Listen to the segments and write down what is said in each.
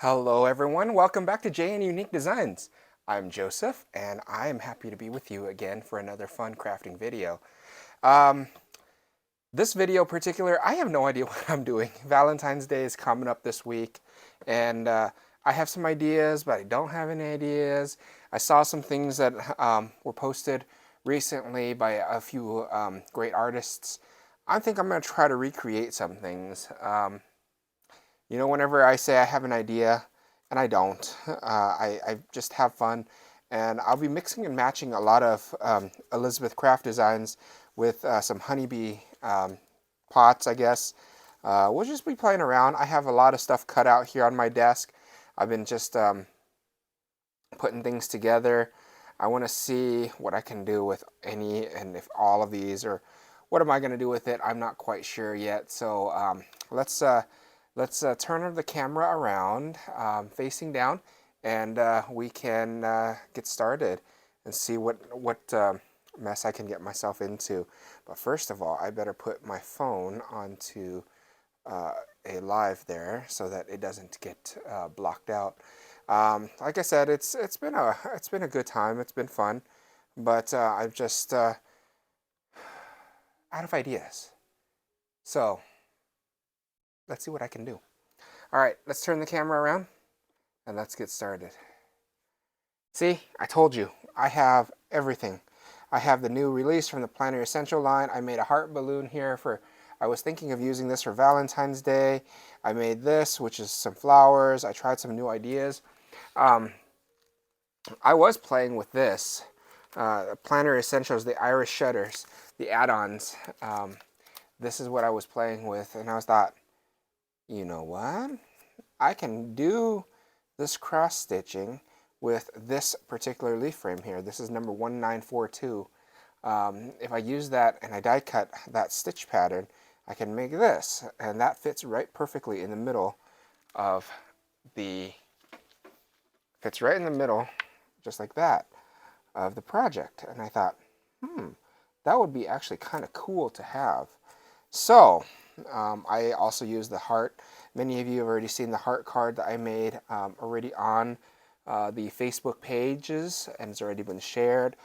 Hello everyone, welcome back to JN Unique Designs. I'm Joseph and I am happy to be with you again for another fun crafting video. Um, this video in particular, I have no idea what I'm doing. Valentine's Day is coming up this week and I have some ideas, but I don't have any ideas. I saw some things that were posted recently by a few great artists. I think I'm going to try to recreate some things. Whenever I say I have an idea, and I don't, I just have fun, and I'll be mixing and matching a lot of Elizabeth Craft designs with some honeybee pots, I guess. We'll just be playing around. I have a lot of stuff cut out here on my desk. I've been just putting things together. I want to see what I can do with any and if all of these, or what am I going to do with it. I'm not quite sure yet. So let's turn the camera around, facing down, and we can get started and see what mess I can get myself into. But first of all, I better put my phone onto a live there so that it doesn't get blocked out. Like I said, it's been a good time. It's been fun, but I'm just out of ideas. So let's see what I can do. All right, let's turn the camera around and let's get started. See, I told you, I have everything. I have the new release from the Planner Essential line. I made a heart balloon here I was thinking of using this for Valentine's Day. I made this, which is some flowers. I tried some new ideas. I was playing with this, Planner Essentials, the Iris Shutters, the add-ons. This is what I was playing with, and I thought, you know what? I can do this cross stitching with this particular leaf frame here. This is number 1942. If I use that and I die cut that stitch pattern, I can make this, and that fits right perfectly in the middle of just like that, of the project. And I thought, that would be actually kind of cool to have. So I also use the heart. Many of you have already seen the heart card that I made already on the Facebook pages, and it's already been shared.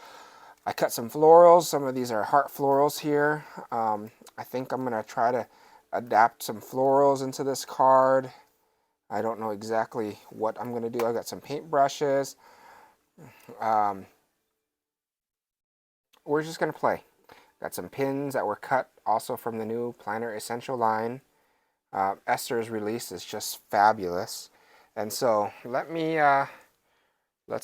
I cut some florals. Some of these are heart florals here. I think I'm going to try to adapt some florals into this card. I don't know exactly what I'm going to do. I got some paint brushes. We're just going to play. Got some pins that were cut also from the new Planner Essential line. Esther's release is just fabulous. And so let's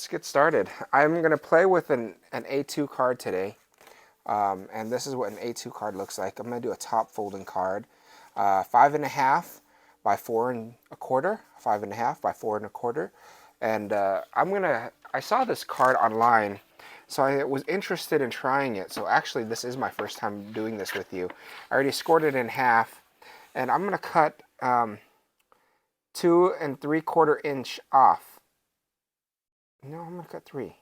get started. I'm going to play with an A2 card today. And this is what an A2 card looks like. I'm going to do a top folding card. 5.5 by 4 1/4. 5.5 by 4 1/4. And I saw this card online, so I was interested in trying it. So actually, this is my first time doing this with you. I already scored it in half, and I'm going to cut 2 3/4 inch off. No, I'm going to cut 3.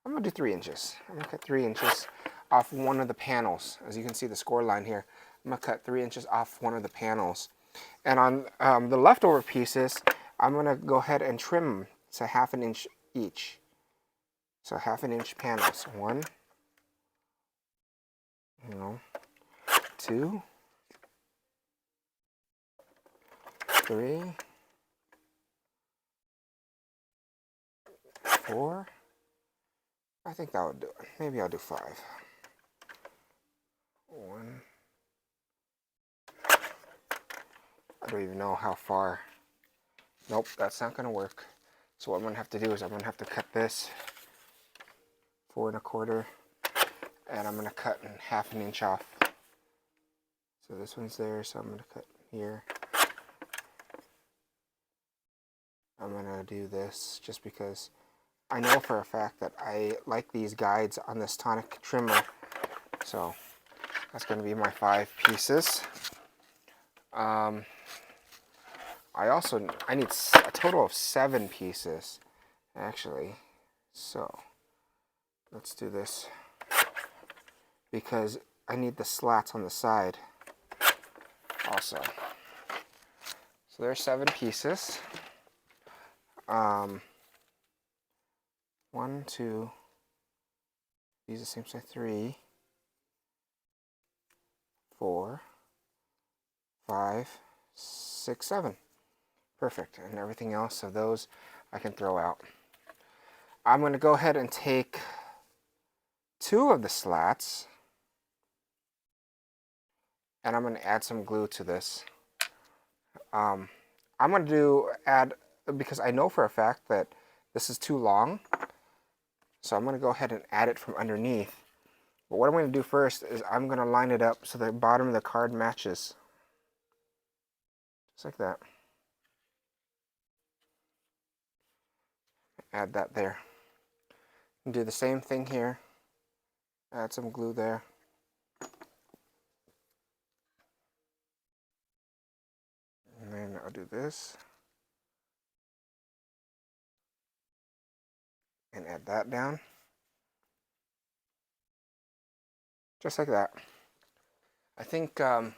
I'm going to do 3 inches. I'm going to cut 3 inches off one of the panels. As you can see the score line here, I'm going to cut 3 inches off one of the panels. And on the leftover pieces, I'm going to go ahead and trim them to 1/2 inch each. So 1/2 inch panels. 1, 2, 3, 4. I think that would do it. Maybe I'll do 5. 1. I don't even know how far. Nope, that's not going to work. So what I'm going to have to do is I'm going to have to cut this 4 1/4, and I'm going to cut 1/2 inch off. So this one's there, so I'm going to cut here. I'm going to do this just because I know for a fact that I like these guides on this tonic trimmer. So that's going to be my 5 pieces. I need a total of 7 pieces, actually. So let's do this because I need the slats on the side also. So there's 7 pieces. 1, 2, these are the same size, 3, 4, 5, 6, 7. Perfect. And everything else of those I can throw out. I'm going to go ahead and take 2 of the slats, and I'm going to add some glue to this. I'm going to add, because I know for a fact that this is too long, so I'm going to go ahead and add it from underneath. But what I'm going to do first is I'm going to line it up so the bottom of the card matches. Just like that. Add that there. And do the same thing here. Add some glue there. And then I'll do this. And add that down. Just like that. I think I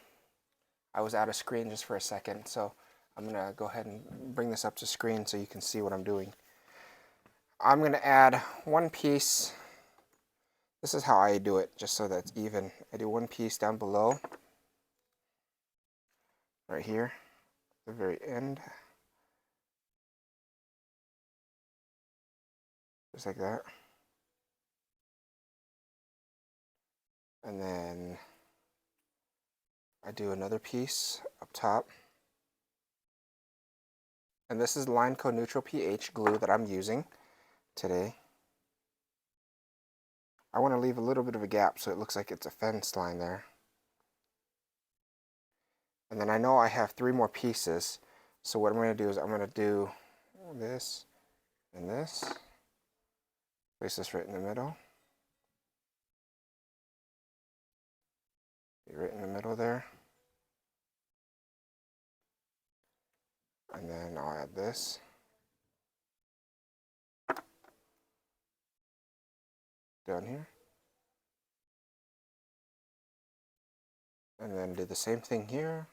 was out of screen just for a second, so I'm going to go ahead and bring this up to screen so you can see what I'm doing. I'm going to add 1 piece. This is how I do it, just so that it's even. I do 1 piece down below, right here, the very end. Just like that. And then I do another piece up top. And this is Line Co Neutral pH glue that I'm using today. I want to leave a little bit of a gap so it looks like it's a fence line there. And then I know I have 3 more pieces. So what I'm going to do is I'm going to do this and this. Place this right in the middle. Right in the middle there. And then I'll add this. Down here. And then do the same thing here.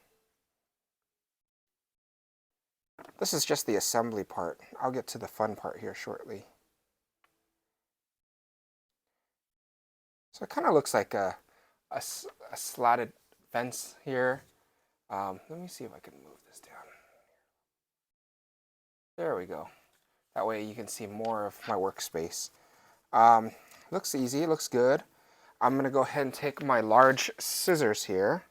This is just the assembly part. I'll get to the fun part here shortly. So it kind of looks like a slatted fence here. Let me see if I can move this down. There we go. That way you can see more of my workspace. Looks easy, looks good. I'm going to go ahead and take my large scissors here.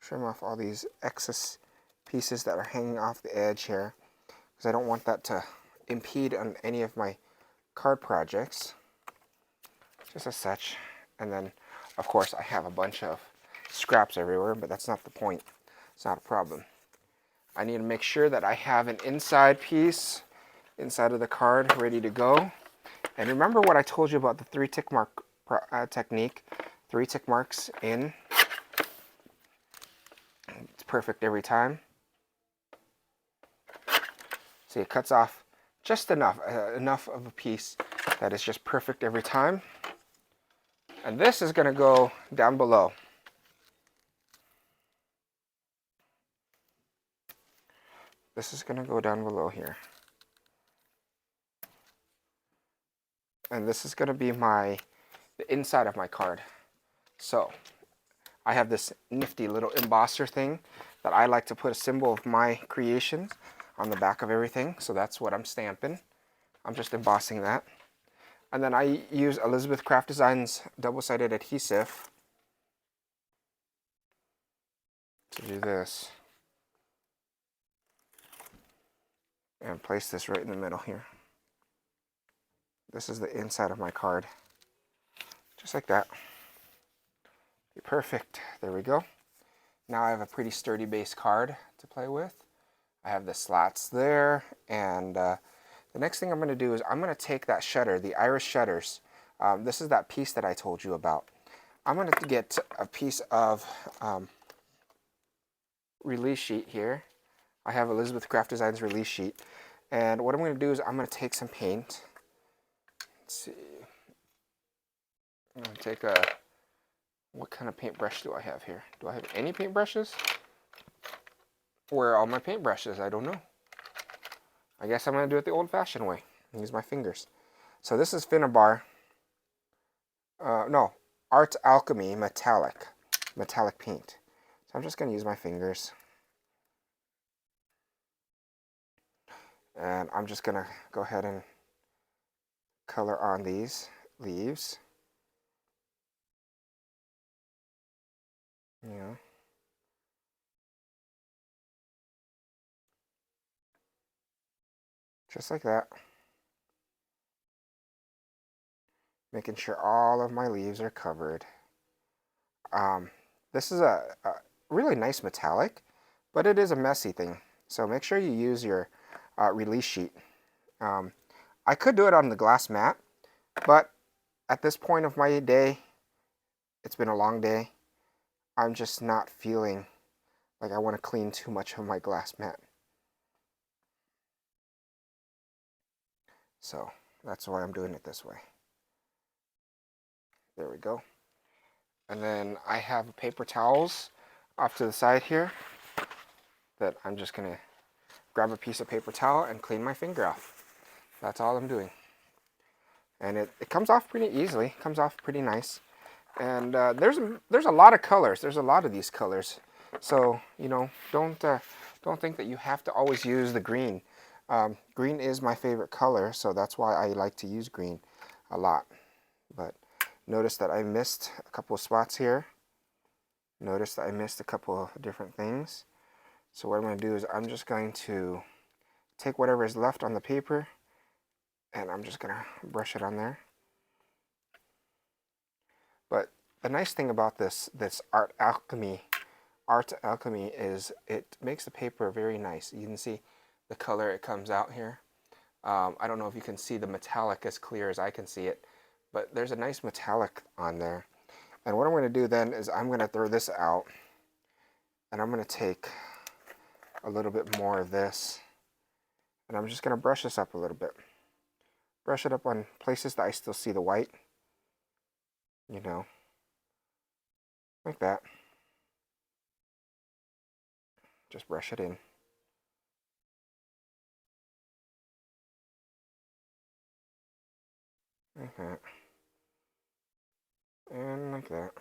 Trim off all these excess pieces that are hanging off the edge here, because I don't want that to impede on any of my card projects. Just as such. And then, of course, I have a bunch of scraps everywhere, but that's not the point. It's not a problem. I need to make sure that I have an inside piece inside of the card ready to go. And remember what I told you about the 3 tick mark technique. 3 tick marks in. It's perfect every time. See, it cuts off just enough of a piece that is just perfect every time. And this is going to go down below. This is going to go down below here. And this is going to be the inside of my card. So I have this nifty little embosser thing that I like to put a symbol of my creations on the back of everything. So that's what I'm stamping. I'm just embossing that. And then I use Elizabeth Craft Designs double-sided adhesive to do this. And place this right in the middle here. This is the inside of my card. Just like that. Perfect. There we go. Now I have a pretty sturdy base card to play with. I have the slats there, and the next thing I'm going to do is I'm going to take that shutter, the iris shutters. This is that piece that I told you about. I'm going to get a piece of release sheet here. I have Elizabeth Craft Designs release sheet. And what I'm going to do is I'm going to take some paint. Let's see. I'm going to take what kind of paintbrush do I have here? Do I have any paintbrushes? Where are all my paintbrushes? I don't know. I guess I'm going to do it the old-fashioned way. Use my fingers. So this is Finnabar. No, Art Alchemy Metallic paint. So I'm just going to use my fingers. And I'm just going to go ahead and color on these leaves. Yeah. Just like that. Making sure all of my leaves are covered. This is a really nice metallic, but it is a messy thing. So make sure you use your release sheet. I could do it on the glass mat, but at this point of my day, it's been a long day. I'm just not feeling like I want to clean too much of my glass mat. So that's why I'm doing it this way. There we go. And then I have paper towels off to the side here that I'm just going to grab a piece of paper towel and clean my finger off. That's all I'm doing. And it comes off pretty easily. It comes off pretty nice. And there's a lot of colors. There's a lot of these colors. So, you know, don't think that you have to always use the green. Green is my favorite color, so that's why I like to use green a lot. But notice that I missed a couple of spots here. Notice that I missed a couple of different things. So what I'm going to do is I'm just going to take whatever is left on the paper and I'm just going to brush it on there. But the nice thing about this art alchemy is it makes the paper very nice. You can see the color it comes out here. I don't know if you can see the metallic as clear as I can see it, but there's a nice metallic on there. And what I'm going to do then is I'm going to throw this out and I'm going to take a little bit more of this and I'm just going to brush this up a little bit. Brush it up on places that I still see the white, you know, like that. Just brush it in. Like that. And like that.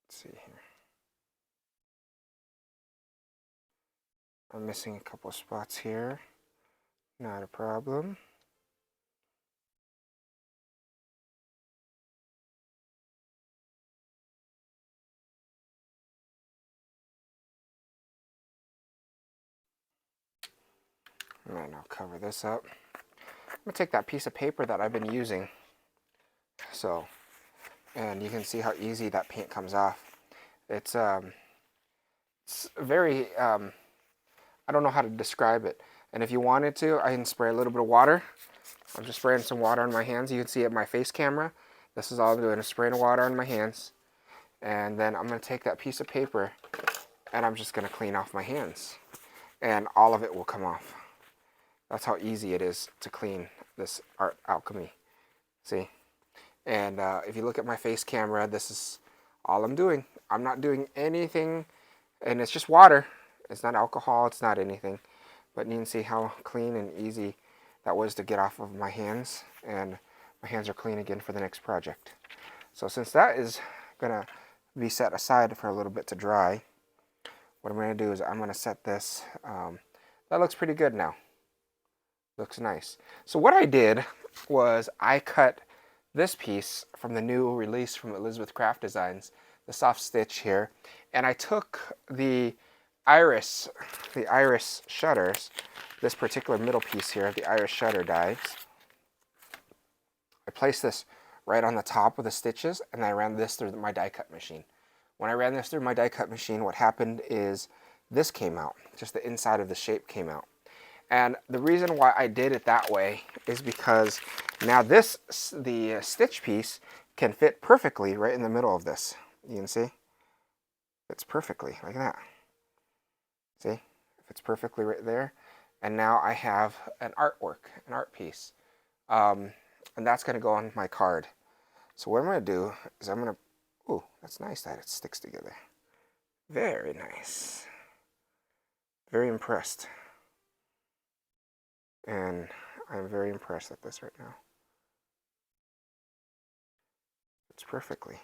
Let's see here. I'm missing a couple of spots here. Not a problem. And I'll cover this up. I'm going to take that piece of paper that I've been using. So, and you can see how easy that paint comes off. It's very, I don't know how to describe it. And if you wanted to, I can spray a little bit of water. I'm just spraying some water on my hands. You can see it in my face camera. This is all I'm doing, is spraying water on my hands. And then I'm going to take that piece of paper and I'm just going to clean off my hands. And all of it will come off. That's how easy it is to clean this art alchemy. See? And if you look at my face camera, this is all I'm doing. I'm not doing anything, and it's just water. It's not alcohol, it's not anything. But you can see how clean and easy that was to get off of my hands, and my hands are clean again for the next project. So since that is gonna be set aside for a little bit to dry, what I'm gonna do is I'm gonna set this, that looks pretty good now. Looks nice. So what I did was I cut this piece from the new release from Elizabeth Craft Designs, the soft stitch here, and I took the iris shutters, this particular middle piece here, the iris shutter dies. I placed this right on the top of the stitches and I ran this through my die cut machine. When I ran this through my die cut machine, what happened is this came out, just the inside of the shape came out. And the reason why I did it that way is because now the stitch piece can fit perfectly right in the middle of this. You can see? Fits perfectly, like that. See? It fits perfectly right there. And now I have an artwork, an art piece. And that's going to go on my card. So what I'm going to do is I'm going to Ooh, that's nice that it sticks together. Very nice. Very impressed. And I'm very impressed at this right now. It's perfectly.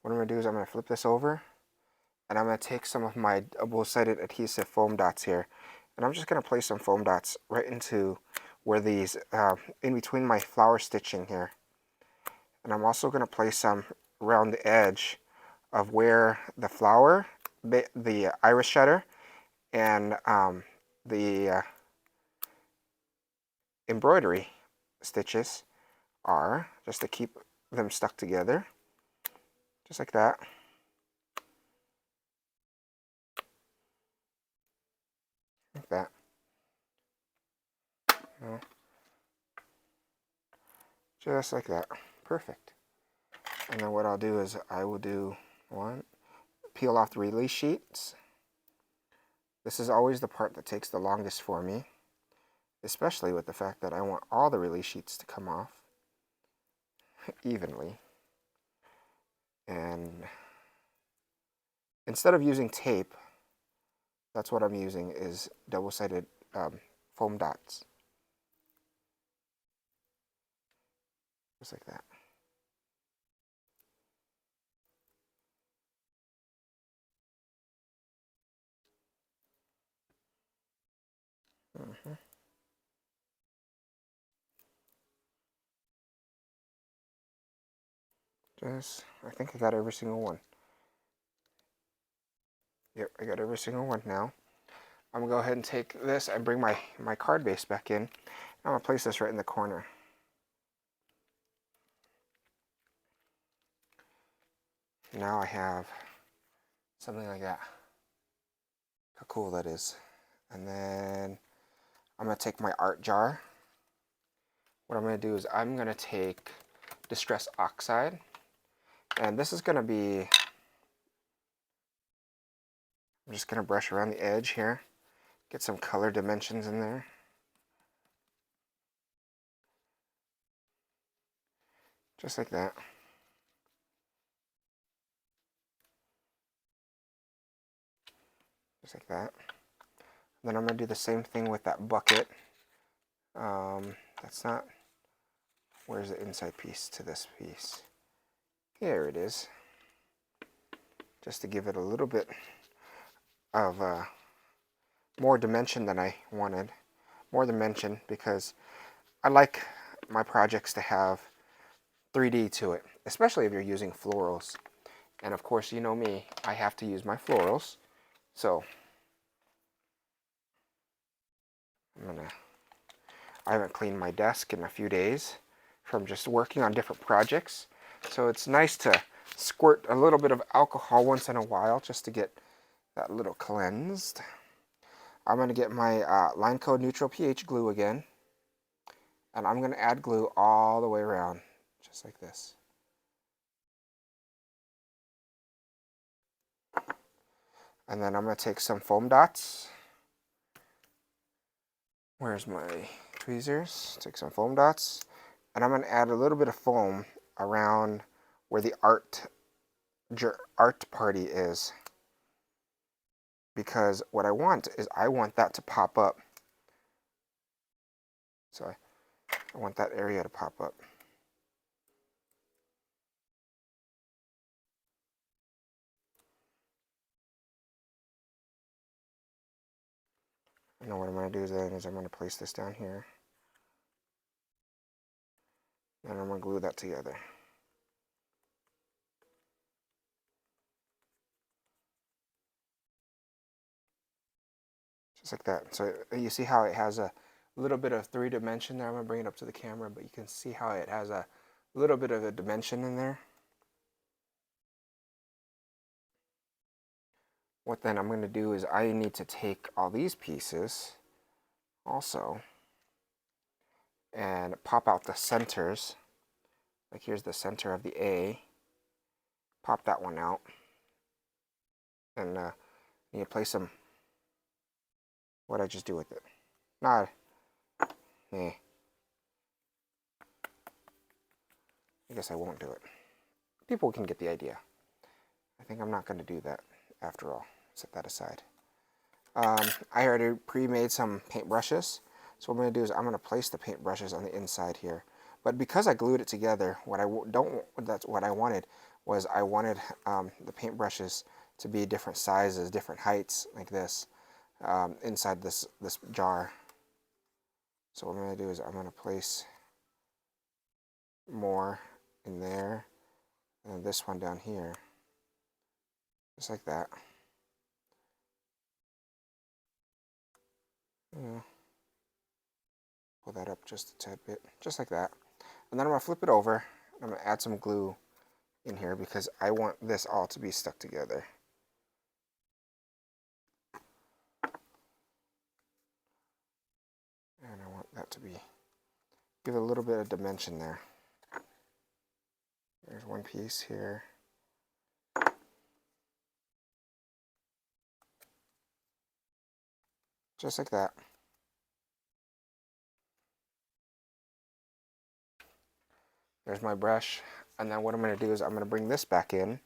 What I'm going to do is I'm going to flip this over, and I'm going to take some of my double-sided adhesive foam dots here, and I'm just going to place some foam dots right into where these, in between my flower stitching here. And I'm also going to place some around the edge of where the flower, the iris shutter, and the embroidery stitches are, just to keep them stuck together, just like that. Like that. Just like that. Perfect. And then what I'll do is I will do peel off the release sheets. This is always the part that takes the longest for me, especially with the fact that I want all the release sheets to come off evenly. And instead of using tape, that's what I'm using, is double-sided foam dots. Just like that. I think I got every single one. Yep, I got every single one now. I'm going to go ahead and take this and bring my card base back in. I'm going to place this right in the corner. Now I have something like that. How cool that is. And then I'm going to take my art jar. What I'm going to do is I'm going to take Distress Oxide. And this is going to be, I'm just going to brush around the edge here. Get some color dimensions in there. Just like that. Just like that. And then I'm going to do the same thing with that bucket. That's not, where's the inside piece to this piece? Here it is. Just to give it a little bit of more dimension than I wanted. More dimension because I like my projects to have 3D to it, especially if you're using florals. And of course, you know me, I have to use my florals. So I haven't cleaned my desk in a few days from just working on different projects. So it's nice to squirt a little bit of alcohol once in a while just to get that little cleansed. I'm going to get my Line Code Neutral pH glue again. And I'm going to add glue all the way around, just like this. And then I'm going to take some foam dots. Where's my tweezers? Take some foam dots. And I'm going to add a little bit of foam around where the art party is. Because what I want is I want that to pop up. So I want that area to pop up. And then what I'm going to do then is I'm going to place this down here. And I'm going to glue that together. Just like that. So you see how it has a little bit of 3D there. I'm going to bring it up to the camera, but you can see how it has a little bit of a dimension in there. What then I'm going to do is I need to take all these pieces also and pop out the centers. Like here's the center of the A. Pop that one out. And you place them. What'd I just do with it? Not. Eh. I guess I won't do it. people can get the idea. I think I'm not going to do that after all. Set that aside. I already pre-made some paintbrushes. So what I'm going to do is I'm going to place the paintbrushes on the inside here. But because I glued it together, that's what I wanted was I wanted the paintbrushes to be different sizes, different heights, like this, inside this jar. So what I'm going to do is I'm going to place more in there, and this one down here, just like that. Yeah. Pull that up just a tad bit, just like that. And then I'm going to flip it over. I'm going to add some glue in here because I want this all to be stuck together. And I want that to be, give it a little bit of dimension there. There's one piece here. Just like that. There's my brush. And then what I'm going to do is I'm going to bring this back in.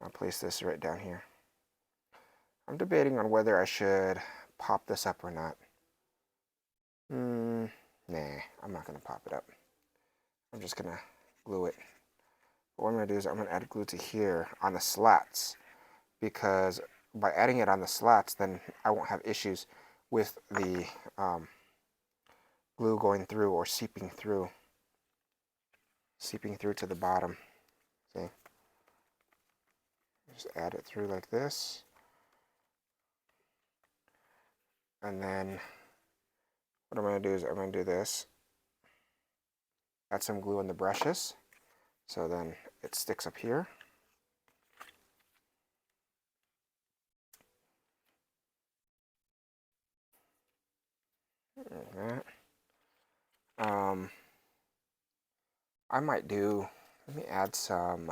I'll place this right down here. I'm debating on whether I should pop this up or not. Nah, I'm not going to pop it up. I'm just going to glue it. What I'm going to do is I'm going to add glue to here on the slats, because by adding it on the slats, then I won't have issues with the glue going through or seeping through to the bottom. See? Just add it through like this. And then what I'm going to do is I'm going to do this. Add some glue on the brushes, so then it sticks up here. Like that. I might do. Let me add some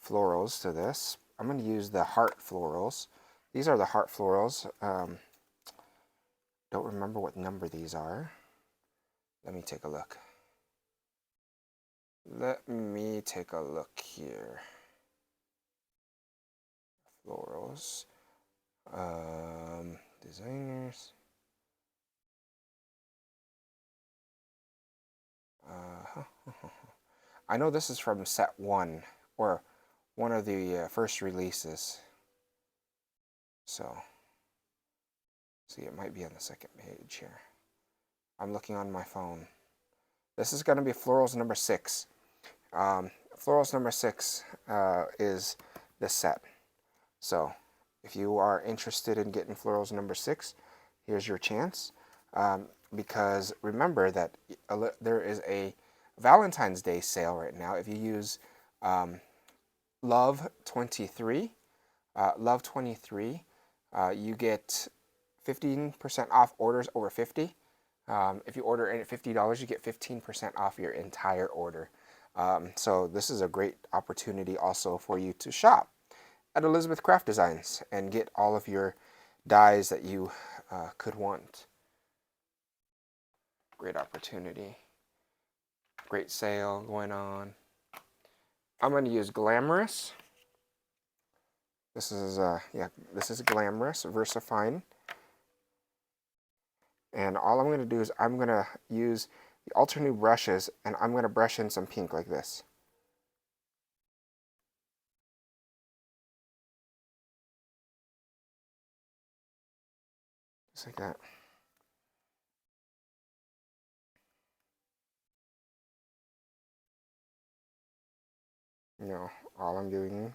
florals to this. I'm going to use the heart florals. These are the heart florals. Don't remember what number these are. Let me take a look. Let me take a look here. Florals. Designers. I know this is from set 1, or one of the first releases. So, see, it might be on the second page here. I'm looking on my phone. This is going to be Florals number 6. Florals number 6 is this set. So, if you are interested in getting Florals number 6, here's your chance. Because remember that there is a Valentine's Day sale right now. If you use Love 23, you get 15% off orders over 50. If you order at $50, you get 15% off your entire order. So this is a great opportunity also for you to shop at Elizabeth Craft Designs and get all of your dies that you could want. Great opportunity. Great sale going on. I'm going to use Glamorous. This is this is Glamorous VersaFine. And all I'm going to do is I'm going to use the Ultra New brushes, and I'm going to brush in some pink like this. Just like that. You know, all I'm doing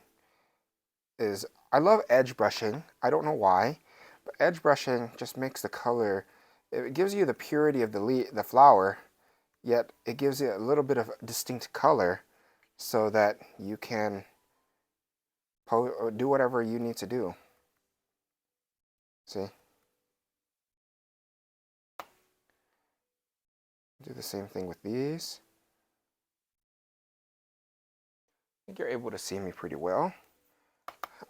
is, I love edge brushing. I don't know why, but edge brushing just makes the color, it gives you the purity of the flower, yet it gives it a little bit of distinct color so that you can do whatever you need to do. See? Do the same thing with these. I think you're able to see me pretty well.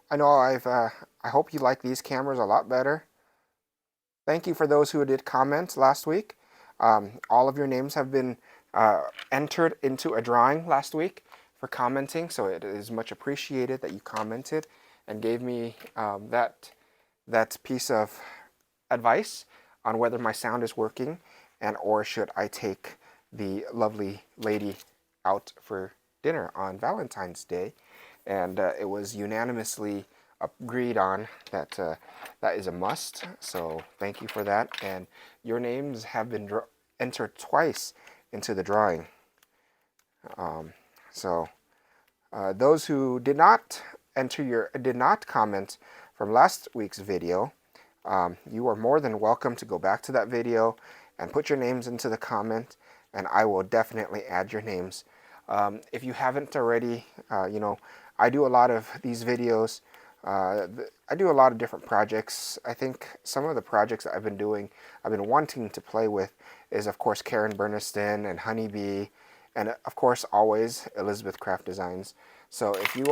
I know I hope you like these cameras a lot better. Thank you for those who did comment last week. All of your names have been entered into a drawing last week for commenting, so it is much appreciated that you commented and gave me that piece of advice on whether my sound is working and or should I take the lovely lady out for dinner on Valentine's Day. And it was unanimously agreed on that that is a must. So thank you for that. And your names have been entered twice into the drawing. So those who did not comment from last week's video, you are more than welcome to go back to that video and put your names into the comment, and I will definitely add your names. If you haven't already, you know, I do a lot of these videos. I do a lot of different projects. I think some of the projects that I've been wanting to play with is, of course, Karen Berniston and Honeybee, and of course, always Elizabeth Craft Designs. So if you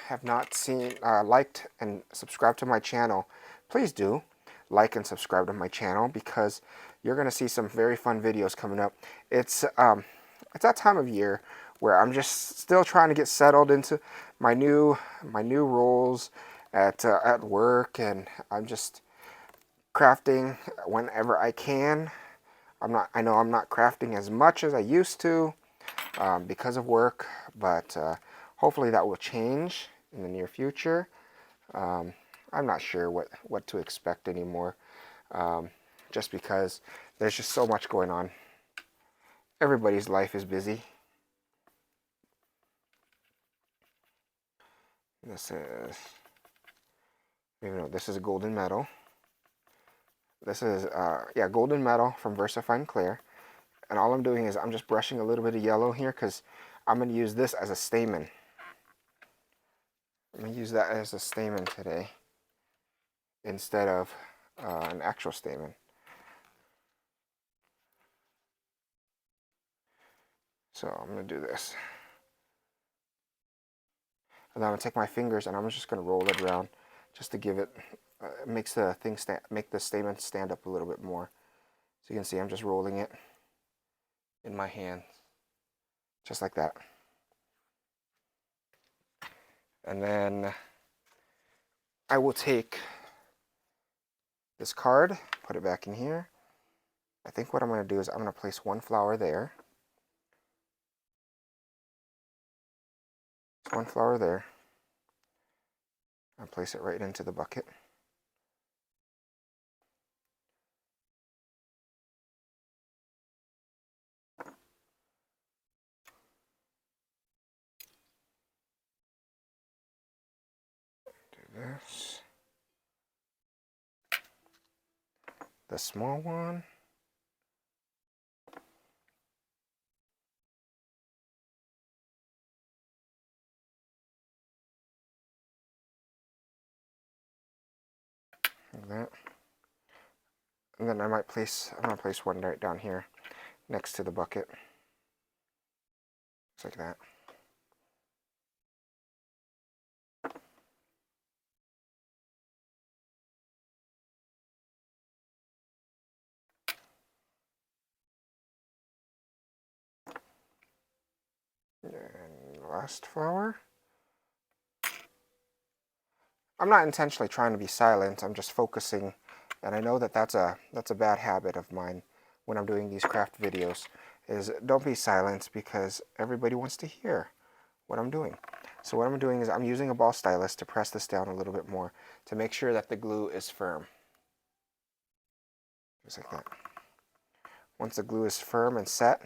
have not seen, liked and subscribed to my channel, please do like and subscribe to my channel, because you're going to see some very fun videos coming up. It's that time of year where I'm just still trying to get settled into my new roles at work, and I'm just crafting whenever I can. I know I'm not crafting as much as I used to because of work, but hopefully that will change in the near future. I'm not sure what to expect anymore, just because there's just so much going on. Everybody's life is busy. This is, this is a golden medal. This is, yeah, golden medal from VersaFine Clear. And all I'm doing is I'm just brushing a little bit of yellow here, because I'm going to use this as a stamen. I'm going to use that as a stamen today instead of an actual stamen. So I'm going to do this. And then I'm going to take my fingers and I'm just going to roll it around just to give it, makes the thing make the stamen stand up a little bit more. So you can see I'm just rolling it in my hand, just like that. And then I will take this card, put it back in here. I think what I'm going to do is I'm going to place one flower there. One flower there. I'll place it right into the bucket. Do this. The small one. Like that. And then I'm going to place one right down here next to the bucket. Just like that. And last flower. I'm not intentionally trying to be silent, I'm just focusing, and I know that that's a bad habit of mine when I'm doing these craft videos, is don't be silent, because everybody wants to hear what I'm doing. So what I'm doing is I'm using a ball stylus to press this down a little bit more to make sure that the glue is firm. Just like that. Once the glue is firm and set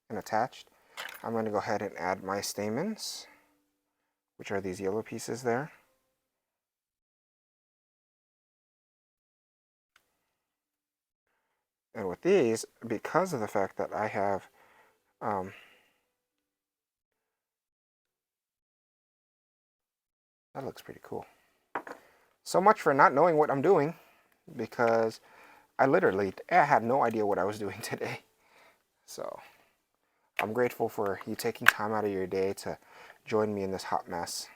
and attached, I'm going to go ahead and add my stamens, which are these yellow pieces there. And with these, because of the fact that I have that looks pretty cool. So much for not knowing what I'm doing, because I had no idea what I was doing today. So I'm grateful for you taking time out of your day to join me in this hot mess.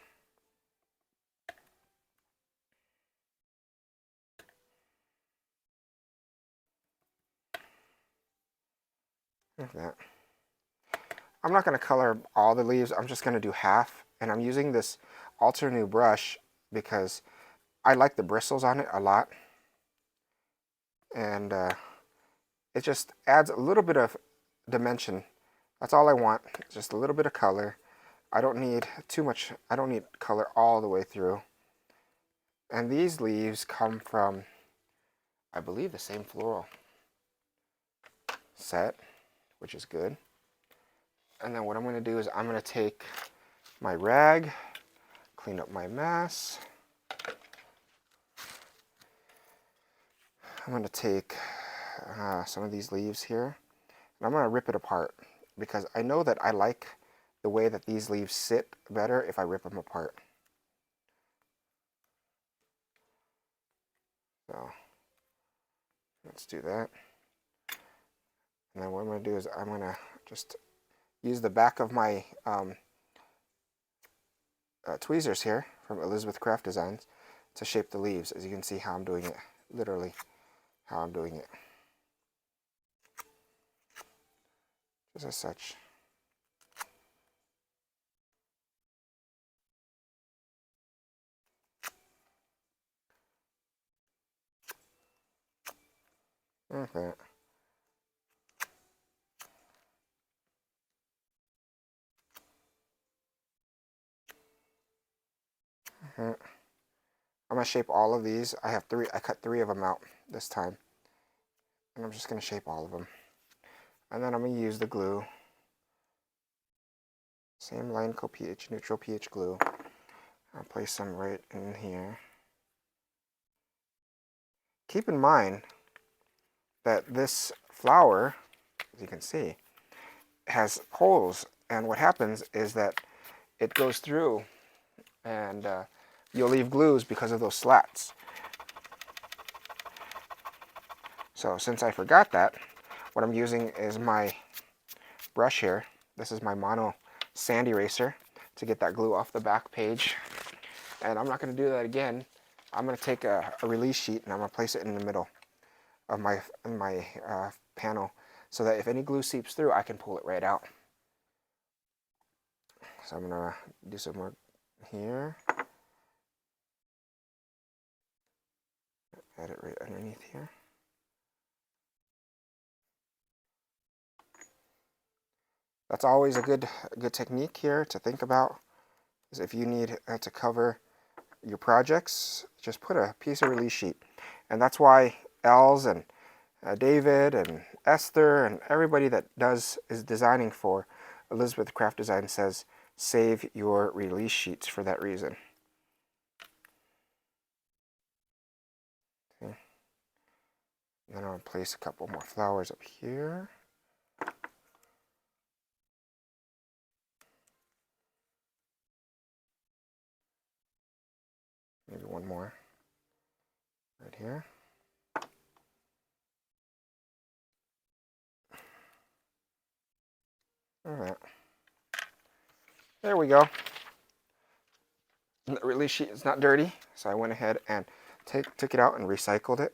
Like that. I'm not going to color all the leaves. I'm just going to do half. And I'm using this Alter New brush because I like the bristles on it a lot. And it just adds a little bit of dimension. That's all I want, just a little bit of color. I don't need too much, I don't need color all the way through. And these leaves come from, I believe, the same floral set, which is good. And then what I'm going to do is I'm going to take my rag, clean up my mess. I'm going to take some of these leaves here, and I'm going to rip it apart because I know that I like the way that these leaves sit better if I rip them apart. So let's do that. And then what I'm going to do is I'm going to just use the back of my tweezers here from Elizabeth Craft Designs to shape the leaves, as you can see how I'm doing it, literally how I'm doing it. Just as such. Like that. I'm going to shape all of these. I have three. I cut 3 of them out this time. And I'm just going to shape all of them. And then I'm going to use the glue. Same line co pH, neutral pH glue. I'll place some right in here. Keep in mind that this flower, as you can see, has holes. And what happens is that it goes through and you'll leave glues because of those slats. So since I forgot that, what I'm using is my brush here. This is my mono sand eraser to get that glue off the back page. And I'm not going to do that again. I'm going to take a release sheet and I'm going to place it in the middle of my panel so that if any glue seeps through, I can pull it right out. So I'm going to do some more here. Add it right underneath here. That's always a good technique here to think about, is if you need to cover your projects, just put a piece of release sheet. And that's why Els and David and Esther and everybody that is designing for Elizabeth Craft Design says save your release sheets for that reason. Okay. Then I'll place a couple more flowers up here. Maybe one more right here. All right. There we go. The release sheet is not dirty, so I went ahead and took it out and recycled it.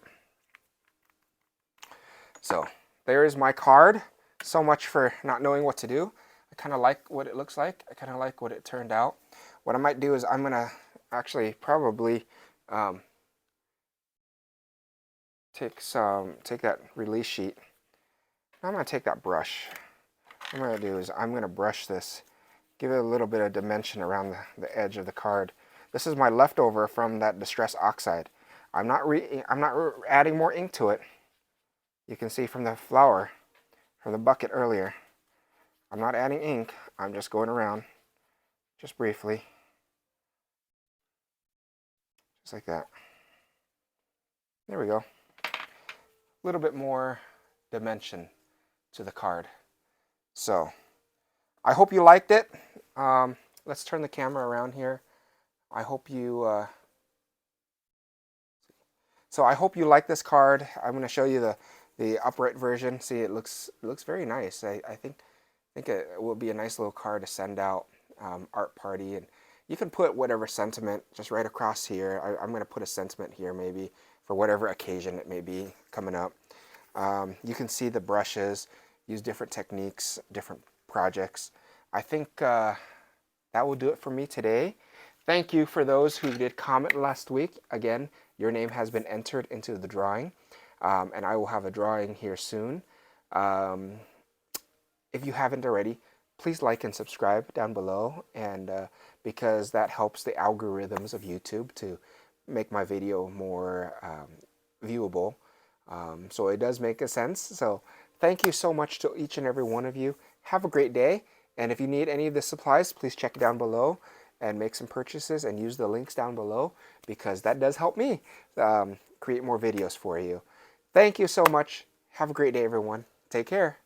So there is my card. So much for not knowing what to do. I kind of like what it looks like. I kind of like what it turned out. What I might do is I'm going to actually probably take that release sheet. I'm going to take that brush. What I'm going to do is I'm going to brush this, give it a little bit of dimension around the edge of the card. This is my leftover from that Distress Oxide. I'm not adding more ink to it. You can see from the flower, from the bucket earlier, I'm not adding ink. I'm just going around, just briefly, just like that. There we go. A little bit more dimension to the card. So, I hope you liked it. Let's turn the camera around here. I hope you. So I hope you like this card. I'm going to show you the upright version. See, it looks very nice. I think it will be a nice little card to send out, art party, and you can put whatever sentiment just right across here. I'm going to put a sentiment here maybe for whatever occasion it may be coming up. You can see the brushes, use different techniques, different projects. I think that will do it for me today. Thank you for those who did comment last week. Again, your name has been entered into the drawing, and I will have a drawing here soon. Um, if you haven't already, please like and subscribe down below, and because that helps the algorithms of YouTube to make my video more viewable. So it does make a sense. So thank you so much to each and every one of you. Have a great day. And if you need any of the supplies, please check down below and make some purchases and use the links down below, because that does help me create more videos for you. Thank you so much. Have a great day, everyone. Take care.